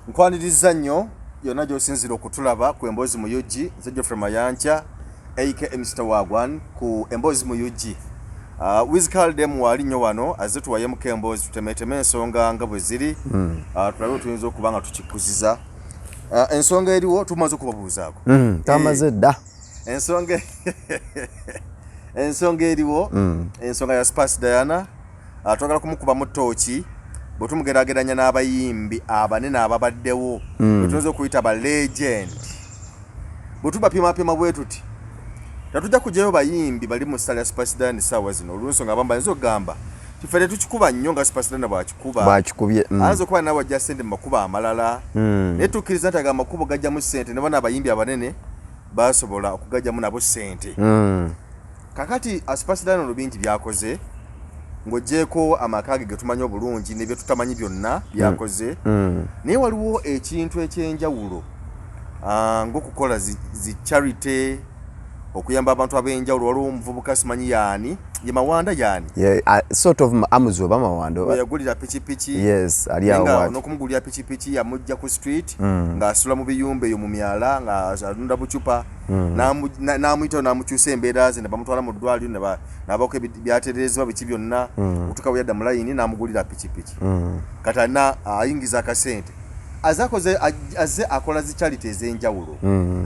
Nkwaniriza nnyo yonna gy'osinzira okutulaba ku emboozi mu UG Zejjofre Mayanja aka Mr. Wagwan ku emboozi mu UG. Wizikaldem wali nnyo wano azze tuwayemuka emboozi tutemeteme ensonga nga bwe ziri tulabe tuyinza okuba nga tukikuziza. Ensonga eriwo tumaze okubabuuzaako. Tamaze dda. Ensonga eriwo ensonga ya Spice Diana twagala kumukubamu ttooki bwe tumugeraageranya n'abayimbi abanene ababaddewo tuyinza okuyita ba legend. Bwe tubapimaapima bwe tuti tetujja kujjayo bayimbi bali mu ssala ya Spice Diana essaawa zino olw'ensonga abamba ayinza okugamba tifere tukikuba nnyo nga Spice Diana bwakikubye ayinza okuba nawe ajja ssente mu makubo amalala naye tukkiriza nti aga amakubo gajjamu ssente ne bano abayimbi abanene basobola okugajjamu nabo ssente. Kakati Spice Diana olwo bingi byakoze ng'oggyeko amaka ge tumanyi obulungi ne bye tutamanyi byonna byakoze naye waliwo ekintu ekyenjawulo ng'okukola zi charity okuyamba abantu ab'enjawulo. Waliwo omuvubuka simanyi yaani ye Mawanda yaani sort of amuzi oba Mawanda yagulira pikipiki ali awo n'okumugulira pikipiki yamujja ku street ng'asula mu biyumba eyo mu myala ng'alunda bucupa n'amuyitawo n'amukyusa embeera ze ne bamutwala mu ddwaliro n'abaako byatereezebwa biki byonna okutuuka bwe yadda mu layini n'amugulira pikipiki kati alina ayingiza akasente azze akola zi charity ez'enjawulo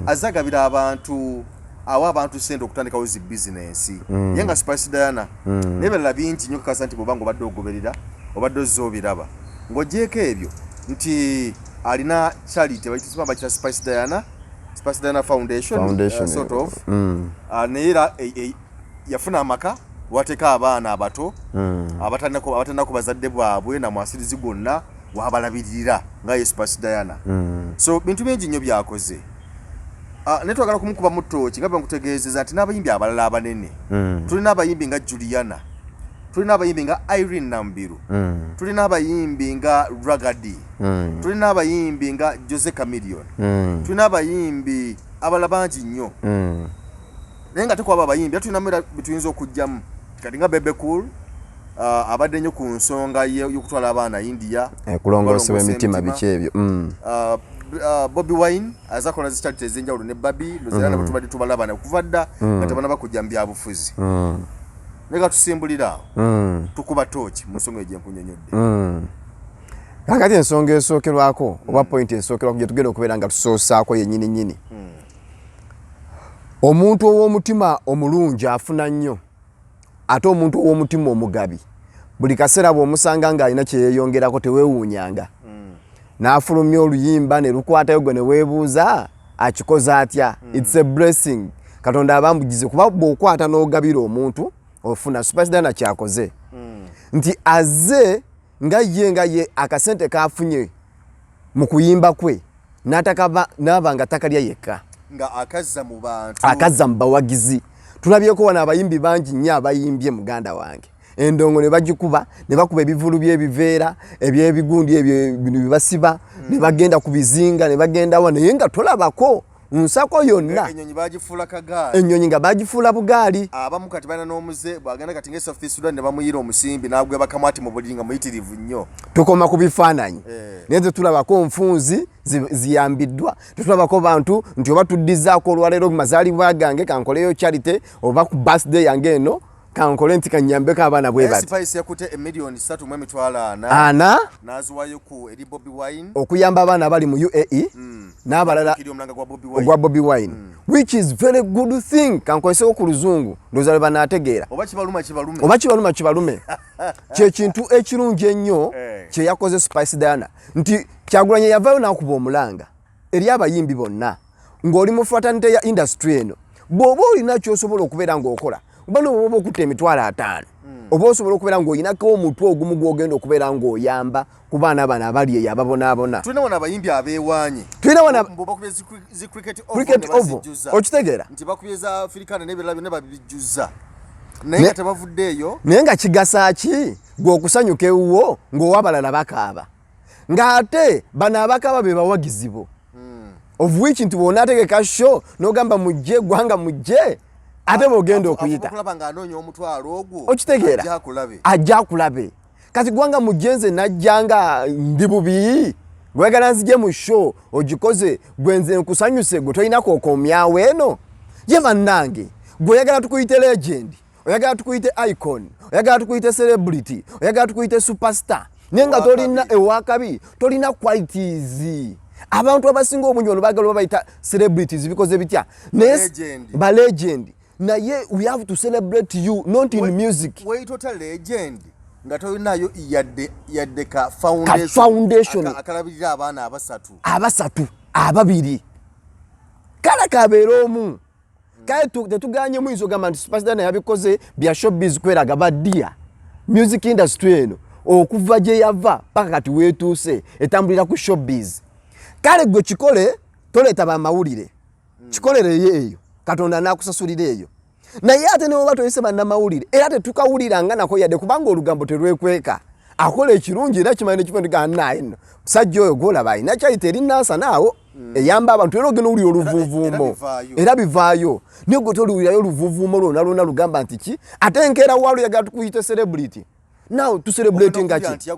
azze agabira abantu awa abantu sente okutandikawo zi bizinensi ye nga Spice Diana n'ebirala bingi nnyo kakasa nti bw'oba ng'obadde ogoberera obadde ozze obiraba ng'oggyeko ebyo nti alina charity bakita Spice Diana Foundation sort of naye era yafuna amaka wateeka abaana abato abatalinaku bazadde bwabwe na mwasirizi gwonna wabalabirira nga ye Spice Diana. So bintu bingi nnyo byakoze. Ne twagala kumukuba mu ttooki nga bwe nkutegeezeza nti n'abayimbi abalala abanene tulina abayimbi nga Juliana, tulina abayimbi nga Irene Nambiru, tulina abayimbi nga Ragadi, tulina abayimbi nga Jose Chameleon, tulina abayimbi abalala bangi nnyo naye nga tekwaba abayimbi tulinamu era bituyinza okujjamu kati nga Bebe Cool abadde nnyo ku nsonga y'okutwala abaana India kulongoosebwa emitima biki ebyo. Bobi Wine azakola zi charity ez'enjawulo ne Babi luzirana bwe tubadde tubalabana okuva dda nga tebanaba kujja mu byabufuzi naye nga tusimbulira awo tukuba ttooki mu nsonga egyenkunyonyodde. Kakati ensonga esookerwako oba point esookerwako gye tugenda okubeera nga tusoosaako yennyini nnyini omuntu ow'omutima omulungi afuna nnyo ate omuntu ow'omutima omugabi buli kaseera bw'omusanga ng'alina kye yeeyongerako teweewuunyanga n'afulumya oluyimba ne lukwatayo gwe ne weebuuza akikoze atya. It's a blessing. Katonda abambugize kuba bw'okwata n'ogabira omuntu ofuna. Spice Diana kyakoze nti azze nga ye akasente kafunye mu kuyimba kwe n'aba nga takalya yekka nga akazza mu bawagizi. Tulabyeko wano abayimbi bangi nnyo abayimbye muganda wange endongo ne bagikuba ne bakuba ebivulu by'ebiveera eby'ebigundi ebyo bino bibasiba ne bagenda ku bizinga ne bagenda wa naye nga tolabako nsako yonna ennyonyi nga bagifuula bugaali. Abamu kati balina n'omuze bwagenda kati ng'e South Sudan ne bamuyira omusimbi n'agwe bakamwati mu buli nga muyitirivu nnyo. Tukoma ku bifaananyi naye tulabako nfunzi ziyambiddwa tetulabako bantu nti oba tuddizaako olwaleero ku mazaalibwa gange kankoleyo charity oba ku birthday yange eno kankole nti kanyambeko abaana bwe bati. Spice yakute $3.4 naziwayo ku eri Bobi Wine okuyamba abaana bali mu UAE n'abalala ogwa Bobi Wine which is very good thing. Kankoleseko ku luzungu ndowooza lwe banaategeera oba kibalume kye kintu ekirungi ennyo kye yakoze Spice Diana nti Kyagulanyi yavayo n'akuba omulanga eri abayimbi bonna ng'oli mu fraternity ya industry eno bw'oba olina ky'osobola okubeera ng'okola bano oba okutta emitwalo 5 oba osobola okubeera ng'oyinako omutwe ogumu gw'ogenda okubeera ng'oyamba ku baana bano abali eyo ababonaabona. Tulina wano abayimbi abeewaanye cricket oval okitegeera nti bakubye za Africana n'ebirala byonna babijjuza naye nga tebavuddeeyo naye nga kigasa ki gw'okusanyuka ewuwo ng'owa abalala bakaaba ng'ate bano abakaaba be bawagizi bo of which nti bw'onaategeka show n'ogamba mujje gwanga mujje ate bw'ogenda okuyita okitegeera ajja akulabe kati gwanga mujje nze najja nga ndi bubi gwegala nzije mu show ogikoze gwenze nkusanyuse gwe toyina kokomyawo eno ye bannange gweyagala tukuyite legend oyagala tukuyite icon oyagala tukuyite celebrity oyagala tukuyite superstar nenga tolina ewakabi tolina qualities abantu abasinga obungi bano bagala babayita celebrities bikoze bitya ba legend na ye we have to celebrate you not in music we total legend nga tolinayo yadde ka foundation akalabirira abaana abasatu ababiri kala kabeera omu kale tetuganye muizo gamba nti superstar na yabikoze bya showbiz kweraga badia music industry eno okuva gye yava paka kati wetuuse etambulira ku showbiz kale gwe kikole toleta ba mawulire kikolere yeyo katonda nakusasulira eyo naye ate ne baba toyise banna mawulire era tetukawuliranga nako yadde kubanga olugambo terwekweka akola ekirungi era kimanye kipondiga naye no musajja oyo golaba ayina kyayita erinansa naawo eyamba abantu era ogenda owulira oluvuuvuumo era bivaayo naye gwe toliwulirayo oluvuuvuumo lwona lugamba nti ki ate enkeera waalo yagala tukuyite celebrity now to celebrate ngaki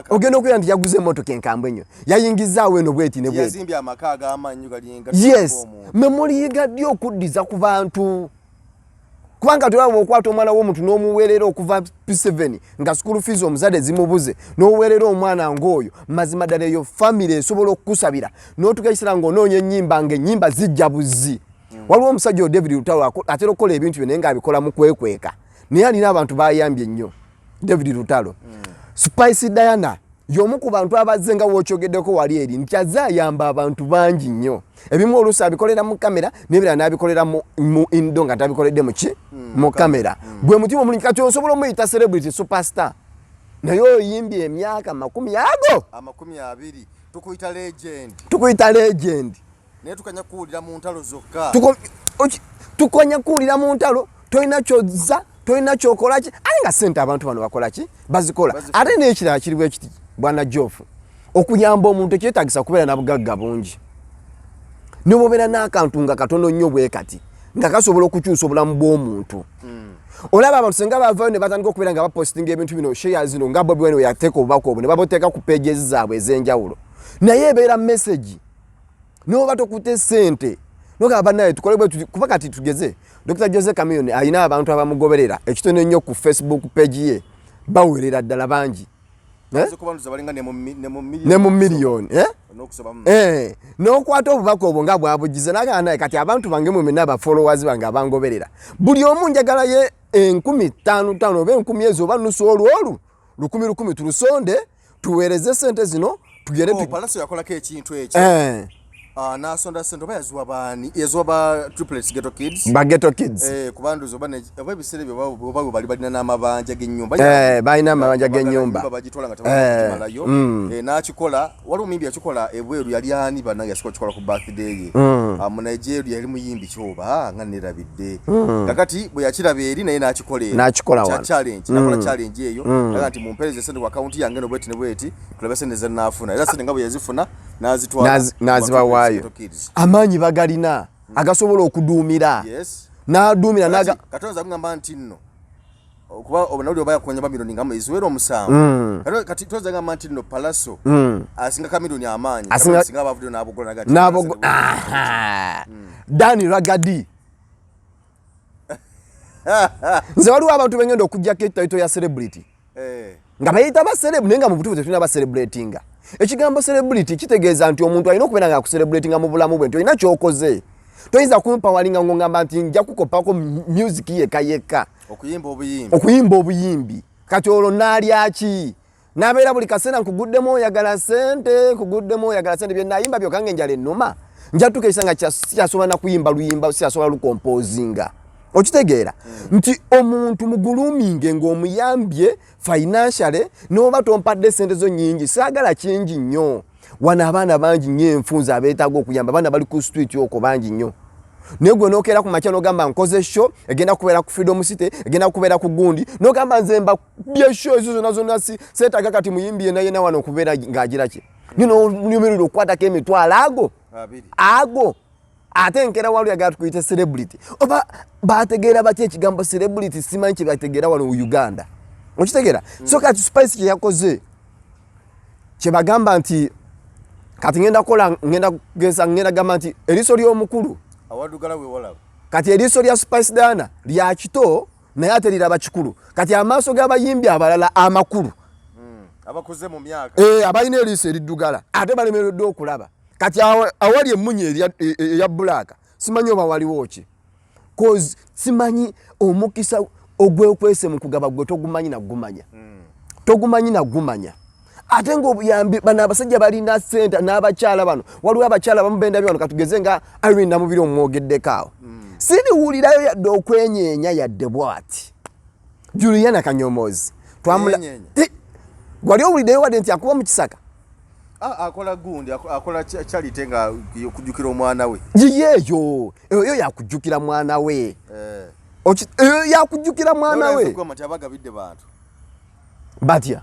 ogenda okuya nti yaguze emmotoka enkambwe ennyo yayingizaawo eno bweti ne bweti yes memoli yegadde okuddiza ku bantu kubanga tulaba okwata omwana w'omuntu n'omuweerera okuva P7 nga school fees omuzadde zimubuze n'oweerera omwana ng'oyo mazima ddala eyo family esobola okukusabira n'otugaisira ng'onoonya ennyimba ng'ennyimba zijja buzzi waliwo omusajja David Lutalo atera okukola ebintu bino nga abikola mu kwekweka naye alina abantu bayambye nnyo David Lutalo Spice Diana y'omu ku bantu abazze nga w'okyogeddeko wali eri nti azze ayamba abantu bangi nnyo ebimu oluusi abikolera mu kamera n'ebirala n'abikolera mu indo nga tabikoledde mu ki mu kamera gwe mutima omulungi kati osobola omuyita celebrity superstar naye oyimbye emyaka 20 tukuyita legend naye tukanya kuwulira mu ntalo zokka tukanya kuwulira mu ntalo tolina kyozza tolina kyokola ki aye nga sente abantu bano bakola ki bazikola ate n'ekirala kiriwo ekiti bwana Jofu okuyamba omuntu ekyetagisa kubeera na bugagga bungi nobobeera n'akantu nga katono nnyo bwe kati nga kasobola okukyusa obulamu bw'omuntu olaba abantu senga bavayo ne batandika okubeera nga bapostinga ebintu bino shares zino nga Bobi Wine yateeka obubaka obwo ne baboteeka ku pages zaabwe ez'enjawulo naye ebeera message noba tokute sente nogamba bannaye tukole bwe kuba kati tugeze Dr. Jose Chameleone alina abantu abamugoberera ekitono nnyo ku Facebook page ye bawerera ddala bangi ne mu million n'okwata obubaka obwo nga bwabugize nagamba naye kati abantu bange mwemena aba followers bange abangoberera buli omu njagala ye 15,000 oba 10,000 ezo oba nusu olwolu 10,000 tulusonde tuweereze sente zino tugere Palaso yakolako ekintu ekyo nasonda sente oba yazuwa baani yazuwa ba triplets ghetto kids kubanduzo bane ebisere byo bali balina n'amabanja g'ennyumba balina amabanja g'ennyumba bagitwala nga tabamalayo n'akikola waliwo muyimbi yakikola ebweru yali ani bannange yasikola kikola ku birthday ye mu Nigeria yali muyimbi kyoba nga nerabidde kakati bwe yakiraba eri naye n'akikola wano challenge nakola challenge eyo kakati mumpereze sente ku account yange nobweti ne bweti tulabe sente zenafuna era sente nga bwe yazifuna nazibawayo amaanyi bagalina agasobola okuduumira n'aduumira katonza kugamba nti nno okuba obunawuli oba yakonya ba milioni nga eziwera 7 kati tonza gamba nti nno Palaso asinga ka milioni amaanyi asinga abavuddeo n'abogola nagati Dani Ragadi nze waliwo abantu bengenda okugjako etaito ya celebrity nga bayita ba celeb naye nga mu butuufu tetulina ba celebratinga ekigambo celebrity kitegeeza nti omuntu alina okubeera nga akucelebratinga mu bulamu bwe nti olina kyokoze toyinza kumpawalinga ng'ongamba nti nja kukopako music yekka okuyimba obuyimbi kati olwo naalyaki nabeera buli kaseera nkuguddemu oyagala sente bye nayimba byokange enjala ennuma njatuka ekisa nga siyasobola na kuyimba luyimba siyasobola lukompozinga okitegeera nti omuntu muguluminge ng'omuyambye financially n'oba tompadde sente zo nnyingi saagala kingi nnyo wana abaana bangi nnyo enfunza abeetaaga okuyamba abaana bali ku street okwo bangi nnyo naye gwe n'okeera ku makya n'ogamba nkoze show egenda kubeera ku Freedom City egenda kubeera ku gundi n'ogamba nze mba byeshow ezo zonna seetaaga kati muyimbiye naye na wano okubeera ng'agira ki nyumirira okukwatako emitwalo ago ate nkera walu yagala tukuyite celebrity oba bategeera batya ekigambo celebrity simanyi kye bategeera wano mu Uganda okitegeera so kati Spice kye yakoze kye bagamba nti kati ngenda gamba nti eriso ly'omukulu awadugala we walaba kati eriso lya Spice Diana lya kito naye ate liraba kikulu kati amaaso g'abayimbi abalala amakulu abakuze mu myaka abalina eriso eriddugala ate balemereddwa okulaba kati awali emmunye eya bbulaaka simanyi oba waliwo ki cause simanyi omukisa ogwekwese mu kugaba gwe togumanyi nagumanya ate ng'obuyambi bano abasajja balina ssente n'abakyala bano waliwo abakyala bamu benda byano katugeze nga Irene Namubiri omwogeddeko awo siriwulirayo yadde okwenyeenya yadde bw'ati Juliana Kanyomozi wali owuliddeyo wadde nti akuba mu kisaka akola gundi akola charity nga okujjukira omwana we eyo yakujjukira mwana we yakujjukira mwana we abagabidde bantu batya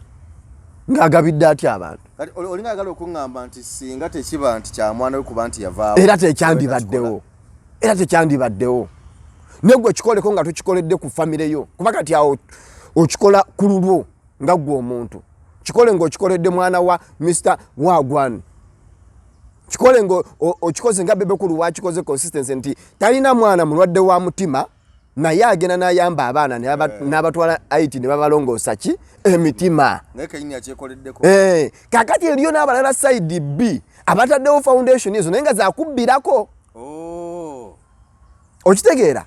ng'agabidde atya abantu olinga agala okuŋŋamba nti singa tekiba nti kya mwana we kuba nti yavaawo era tekyandibaddewo negwe kikoleko nga tokikoledde ku famire yo kuba kati awo okikola ku lulwo nga gwe omuntu kikole ng'okikoledde mwana wa Mr. Wagwan kikole ng'okikoze nga bebekulu wakikoze consistency nti talina mwana mulwadde wa mutima naye agenda n'ayamba abaana n'abatwala aiti ne babalongoosa ki emitima kakati eriyo n'abalala side B abataddewo foundation ezo naye nga zakubbirako okitegeera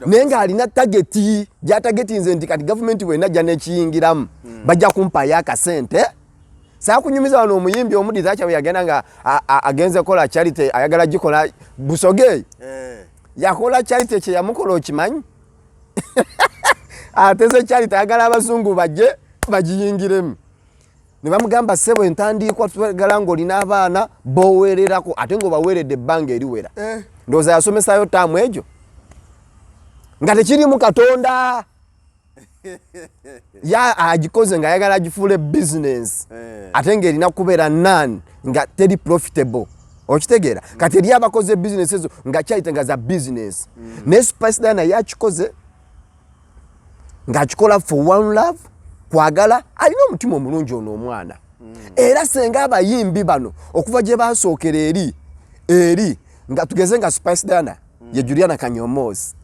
naye ng'alina tageti gyatagetinze nti kati gavumenti bwenajja nekiyingiramu bajja kumpayo akasente saakunyumiza wano omuyimbi omuddiza kyawe yagenda nga agenze kola charity ayagala gikola Busoge yakola charity kye yamukola okimanyi ateze charity ayagala abazungu bajje bagiyingiremu ne bamugamba ssebo entandiikwa twagala ng'olina abaana boweererako ate ng'obaweeredde ebbanga eriwera ndowooza yasomesayo taamu egyo nga tekirimu Katonda agikoze ng'ayagala agifuule business ate ng'erina kubeera none nga teri profitable okitegeera kati eri abakoze business ezo nga kyayite nga za business naye Spice Diana yakikoze ng'akikola for one love kwagala alina omutima omulungi ono omwana era senga abayimbi bano okuva gye basookera eri nga tugeze nga Spice Diana ye Juliana Kanyomozi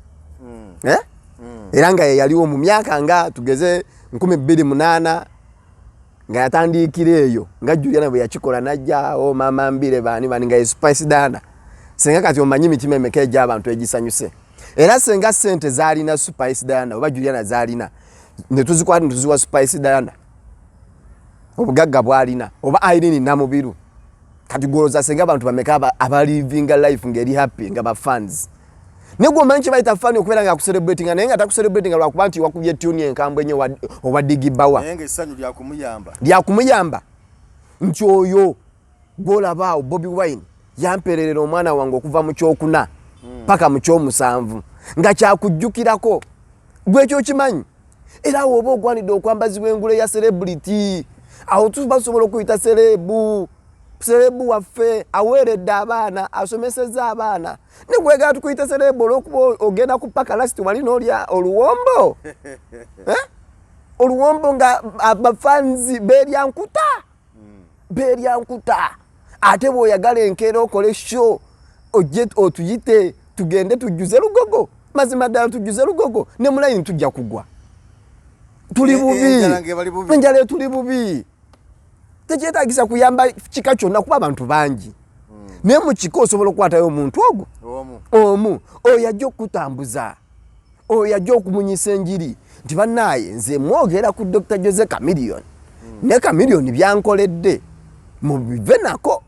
era nga yaliwo mu myaka nga tugeze 2008 nga yatandiikira eyo nga Juliana bwe yakikola najja mama mbire bani nga Spice Diana senga kati omanyi mitima emeka egy'abantu egisanyuse era senga sente zaalina Spice Diana oba Juliana zaalina ne tuzikwata tuziwa Spice Diana obugagga bwalina oba Irene Namubiru kati goloza senga abantu bameka abalivinga life ngeri happy nga ba fans negwo omanyi bayita fani okubeera nga akuselebrating naye nga takuselebrating lwakuba nti wakubye tuni enkambwe ennyo oba digibawa naye ng'essanyu lyakumuyamba nti oyo gwolabaawo Bobi Wine yampererera omwana wange okuva mu kyokuna paka mu kyomusanvu nga kyakujjukirako gwekyo kimanyi era awo oba ogwanidde okwambazibwa engule ya celebrity awo tubasobola okuyita serebu waffe aweeredde abaana asomesezza abaana negwegala tukuyita serebu olwokuba ogenda ku paka lasiti wali n'olya oluwombo oluwombo nga abafanzi beerya nkuta ate bw'oyagala enkeera okole show otuyite tugende tujjuze lugogo mazima ddala tujjuze lugogo ne mulayini tujja kugwa tuli bubi enjala tuli bubi tekyetaagisa kuyamba kika kyonna kuba abantu bangi naye mu kika osobola okukwatayo omuntu ogwo omu oyo ajja okutambuza oyo ajja okumunyisa enjiri nti bannaaye nze mwogera ku Dr. Jose Chameleone ne Chameleone byankoledde mubive nako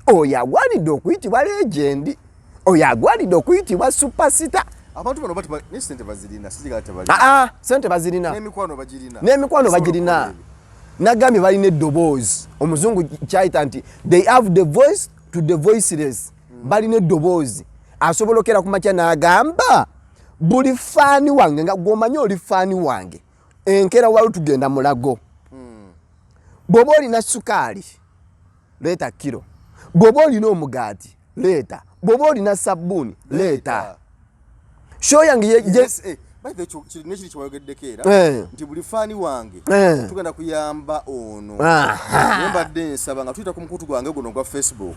oyo agwanidde okuyitibwa legendi oyo agwanidde okuyitibwa superstar abantu bano bati ne sente bazirina sijigala tebali sente bazirina n'emikwano bagirina nagambye balina eddoboozi omuzungu kyayita nti they have the voice to the voiceless balina eddoboozi asobola okera ku makya n'agamba buli faani wange nga gwomanyi oli faani wange enkera wali tugenda mulago bw'oba olina sukaali leeta kiro bw'oba olina omugaati leeta bw'oba olina sabbuuni leeta show yange by the chiri chiwayogeddekera nti buli fani wange tugenda kuyamba ono mbadde nsaba nga tuyita ku mukutu gwange guno gwa Facebook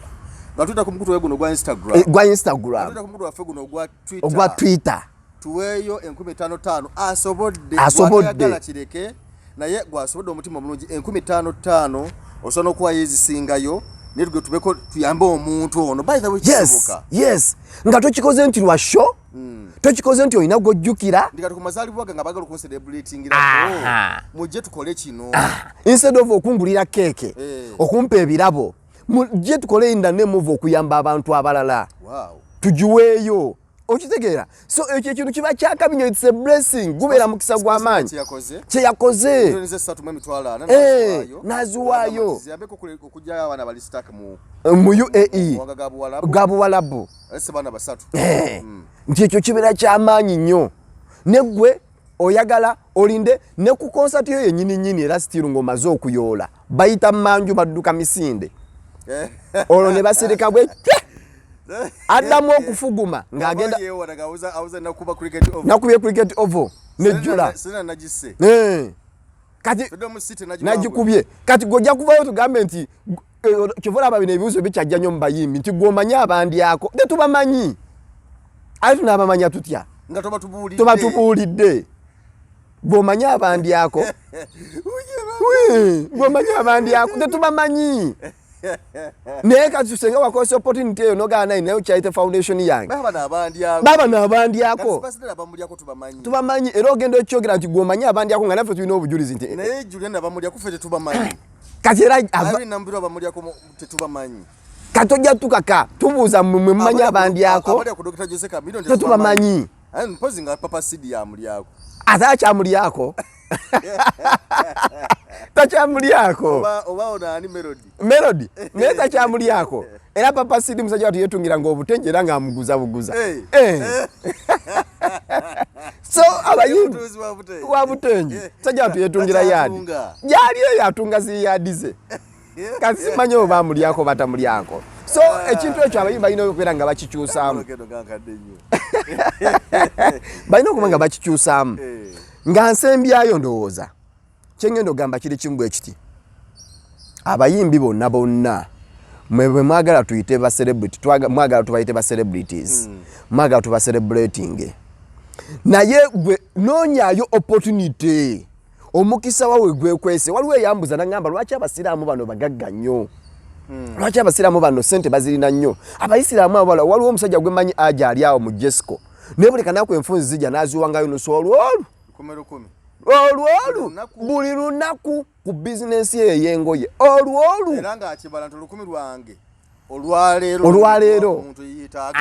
nga tuyita ku mukutu gwange guno gwa Instagram tuyita ku mukutu waffe guno gwa Twitter tuweeyo 15,500 asobodde kireke naye gwasobodde omutima omulungi 15,500 osobola okuwayo ezisingayo ne tubeko tuyambe omuntu ono by the way kisoboka yes nga tokikoze nti lwa show tokikoze nti olina gojjukira ndikati ku mazaalibwa gange abagala ku celebratingirako mujje tukole kino instead of okungulira keke okumpa ebirabo mujje tukole indane move okuyamba abantu abalala tujiweeyo okitegeera so ekyo ekintu kiba kyakabinyo it's a blessing gubeera mukisa gw'amaanyi kye yakoze naziwaayo mu UAE gabuwalabu nti ekyo kibeera ky'amaanyi nnyo neggwe oyagala olinde ne ku konsati yo yennyini era sitiru ng'omaze okuyoola bayita manju badduka misinde olwo ne basereka bwe addamu okufuguma ng'agenda nakubye cricket oval nejjula kati nagikubye kati gojja kuvayo tugambe nti kivola ababina ebibuzo bikyajja nnyo mu bayimbi nti gw'omanyi abandyako tetubamanyi ate tunaabamanya tutya tubatubuulidde gw'omanyi abandyako gw'omanyi abandyako tetubamanyi naye kati tusenga wakosa opportunity eyo nogaana nayo kyayite foundation yange baba n'abandyako tubamanyi era ogenda okyogera nti gw'omanyi abandyako nga naffe tulina obujulizi nti naye Juliana bamulyako ffe tetubamanyi kati era nambirwa bamulyako tetubamanyi kati ojja tukaka tubuuza mmwe mumanyi abandyako tetubamanyi mpozi nga papa sidi yamulyako ate akyamulyako takyamuliyako oba onani melody naye takyamuliyako era papa sidi musajja watu yetungira ng'obutenje era ng'amuguza buguza so abayimbi wa butenje musajja watu yetungira yaadi gyali eyo atunga ziyadi ze kati simanyi oba amulyako batamulyako so ekintu ekyo abayimbi balina okubeera nga bakikyusaamu balina okuba nga bakikyusaamu nga nsembyayo ndowooza kyengenda ogamba kiri kimu bwe kiti abayimbi bonna mwe mwagala tuyite ba celebrity mwagala tubayite ba celebrities mwagala tuba celebrating naye gwe noonyaayo opportunity omukisa wawe gwekwese waliwo eyambuza nagamba lwaki abasiraamu bano bagagga nnyo lwaki abasiraamu bano sente bazirina nnyo abayisiraamu abala waliwo omusajja gwemanyi aja ali awo mu Jesco naye buli kanaku enfunzi zijja n'aziwangayo n'olwolu buli lunaku ku bizinesi ye ey'engoye olwolu era ng'akibala nti 10 lwange olwaleero omuntu yiyitaaga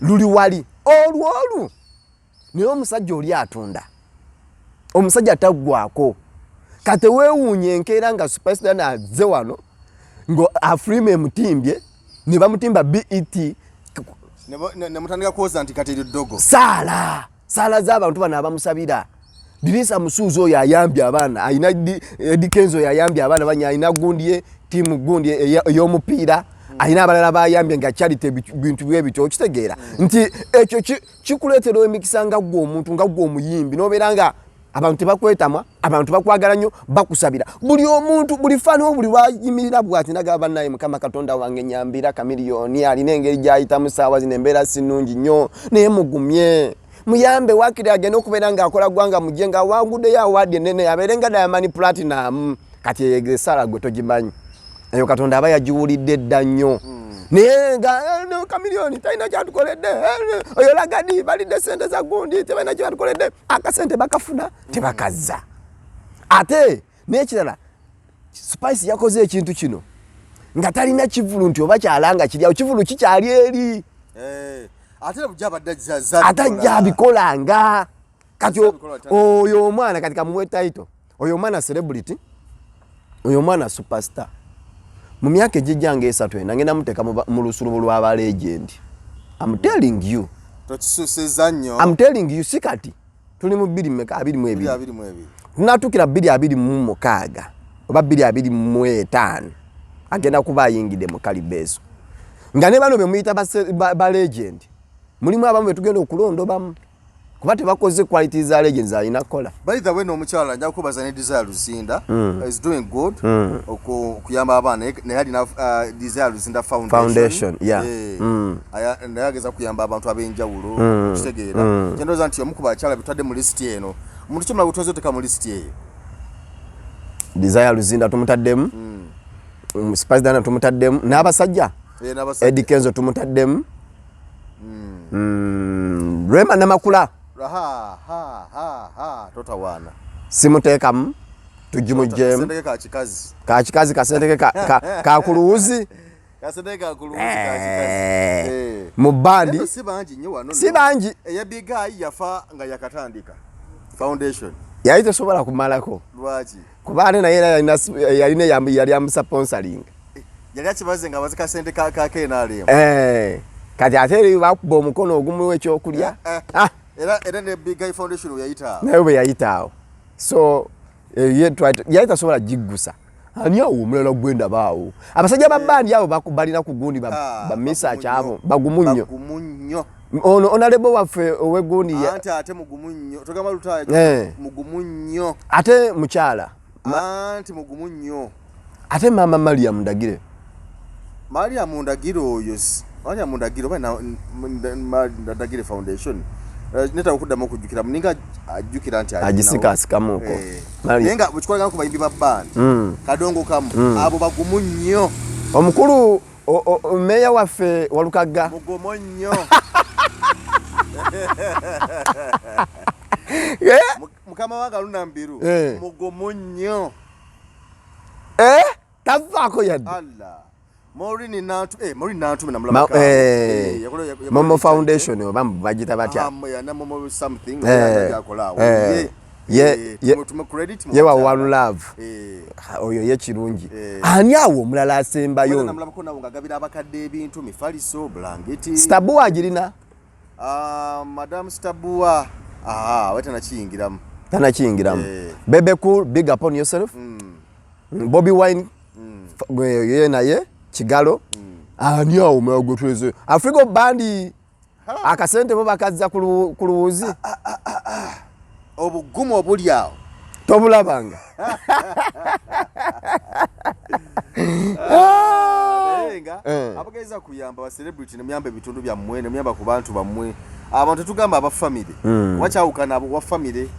luli wali olwolu naye omusajja oli atunda omusajja taggwako kate weewuunye enkeera nga superstar nazze wano ngo Afrime emutimbye ne bamutimba BET ne mutandika kwoza nti kati eddogo saala z'abantu bano abamusabira Dirisa Musuuzo oyo ayambye abaana ayina Dikenzo yayambye abaana banya ayina gundi timu gundi ey'omupiira ayina abalala bayambye nga charity bintu byebito okitegeera nti ekyo kikuleetera emikisa nga gwo omuntu nga gwo omuyimbi nobeera nga abantu tebakwetamwa abantu bakwagala nnyo bakusabira buli omuntu buli fano buli wayimirira bwati nagaba naye Mukama Katonda wange nyambira kamiliyoni alina engeri gyayitamu saawa zino embeera sinungi nnyo naye mugumye muyambe wakiri agenda okubeera ng'akola gwanga mujenga wangudde ya awadi enene abeerenga Diamond Platinum kati egesala gwe togimanyi eyo Katonda aba yagiwulidde dda nnyo naye nga kamiliyoni talina kyatukoledde oyo lagadi balidde sente za gundi tebalina kyatukoledde akasente bakafuna tebakazza ate n'ekirala Spice yakoze ekintu kino nga talina kivulu nti oba kyalanga kiryawo kivulu kikyali eri ate abikolanga kati oyo omwana kati kamuwe title oyo omwana celebrity oyo omwana superstar mu myaka ejijjange 3 nangenda muteeka mu lusulubu lw'aba legend I'm telling you I'm telling you sikati tuli mu 22 tunatukira 226 oba 225 agenda kuba ayingidde mu kalibezo nga ne bano be muyita ba legend mulimu abamu betugenda okulondobamu kuba tebakoze quality za legends alina kola. By the way no mukyala nja kubaza ne Desire Luzinda is doing good okuyamba abana ne hadi na Desire Luzinda Foundation yeah aya ndayageza kuyamba abantu abenjawulo kitegeera kyendoza nti omukuba akyala bitwadde mu list eno omuntu kyomala butozo teka mu list eyo Desire Luzinda tumutaddemu Spice Dana tumutaddemu n'abasajja Eddie Kenzo tumutaddemu Rema Namakula totawana simutekamu tujimujemu kasendeke ka kikazi kasendeke ka kuluuzi kasendeke ka kuluuzi ka kikazi mu bandi si bangi nnyo wano si bangi eyabiga yafa nga yakatandika foundation yali sobola kumalako lwaki kubane na yalina yali amusponsoring yali akibaze nga bazika sente ka kenalemu kati ate bakuba omukono ogumu w'ekyokulya era ne Big Guy Foundation yayita nayo bwe yayitaawo so yayita sobola jiggusa ani awo omulala gwenda baawo abasajja ba bandi abo bakubalina ku gundi ba misa kyabo bagumunyo ono onalebo waffe owegundi ate mugumunyo togamba lutaya mugumunyo ate mukyala anti mugumunyo ate mama Mariam Ndagire oyo Mariam Ndagire bana Ndagire Foundation neta okuddamu okujjukira muninga ajjukira nti agisikasikamuko nenga bukikolagana ku bayimbi ba band kadongo kamu abo bagumu nnyo omukulu meya waffe Walukagga mugomo nnyo mukama wanga Lunambiru mugomo nnyo tavaako yadde Allah Morini Nantu na mulama Momo Foundation oba bagita batya na Momo something yakola tume credit yewa one love oyo ye kirungi ani awo omulala asembayo na mulama kona ngagabira abakadde ebintu mifaliso blanketi Stabua agirina Madam Stabua wetana kiyingiramu Bebe Cool big upon yourself Bobby Wine ye naye Kigalo ani awo mwago twezo Africa bandi akasente bo bakazza kuluuzi obugumu obuli awo tobulabanga abageza kuyamba ba celebrity nemyamba ebitundu bya mmwe nemyamba ku bantu bammwe abantu tugamba aba family wakyawukana abo wa family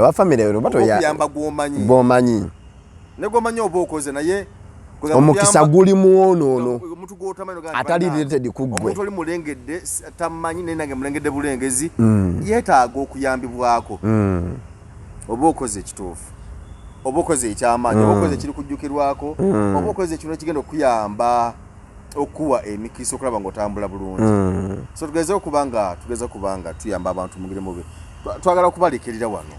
wa family ro bato yamba gwomanyi ne gwomanyi oba okoze naye omukisa guli muwono omuntu gwotamanyi atali related kugwe omuntu oli mulengedde tamanyi nenange mulengedde bulengezi yetaaga okuyambibwako oba okoze ekituufu oba okoze ekyamaanyi oba okoze ekiri kujjukirwako oba okoze kino ekigenda okuyamba okuwa emikisa okulaba ng'otambula bulungi so tugeze okubanga tuyamba abantu mu mugire mubi twagala okubalekirira wano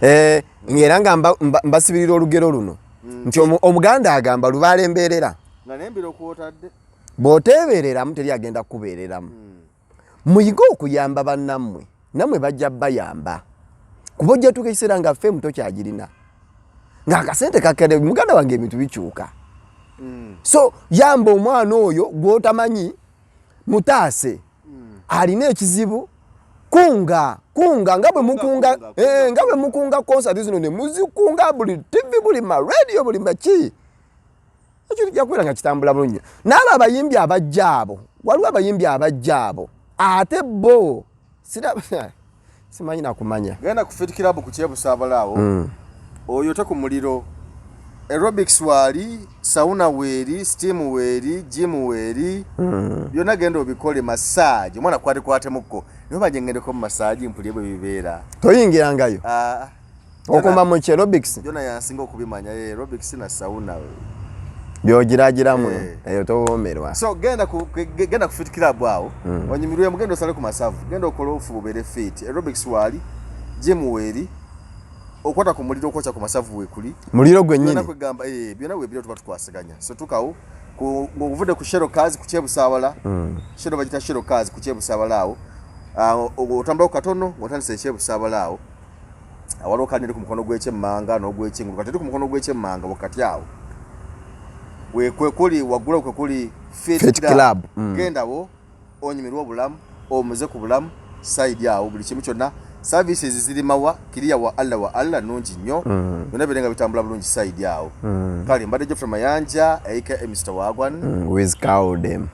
ng'era nga mbasibirira olugero luno nti omuganda agamba lubaala embeerera nga nembera okuwotadde bw'oteebereramu teri agenda kukubeereramu muyige okuyamba bannammwe nammwe bajja bayamba kuba ojja tuuka ekiseera nga ffe muto kyagirina ng'akasente kakere muganda wange ebintu bikyuka so yamba omwana oyo gw'otamanyi mutaase alina ekizibu kunga nga bwe mukunga concert zino ne muzikunga buli TV buli ma radio buli maki ekyo kijja kubeera nga kitambula bulungi n'abo abayimbi abajjaabo waliwo abayimbi abajjaabo ate bo simanyi nakumanya genda ku Fit Club ku Kyebusabalaawo oyo te ku muliro aerobics wali sauna weri steam weri gym weri byonna genda obikole massage mwana kwate mukko niyo bajengendeko mu massage mpulye bwe bibeera toyingirangayo okoma mu aerobics byonna yansinga okubimanya aerobics na sauna byogiragiramu eyo towomerwa so genda ku Fit Club awo onyumirwe mugendo sale ku masavu genda okola ofu bubere fit aerobics wali gym weri okwata ku muliro okwocha ku masavu wekuli muliro gwennyini byonna kwegamba byonna webiro tuba tukwasaganya so tukawo ng'ovude ku Shero Kazi ku Kyebusabala Shero bagita Shero Kazi ku Kyebusabala awo otambula ku katono otandise Kyebusabala awo awaliwo kaniri ku mukono gw'ekyemmanga n'ogw'ekyengulu kati ku mukono gw'ekyemmanga wakati awo wekwekuli waggula kwekuli Fit Club Mm. Gendawo onyumirwa obulamu omuze ku bulamu side awo buli kimu kyonna services ziri mawa kiriya wa Allah nungi nnyo byonna birenga bitambula bulungi side yawo kale mbadde Geoffrey Mayanja aka Mr. Wagwan with Cowdem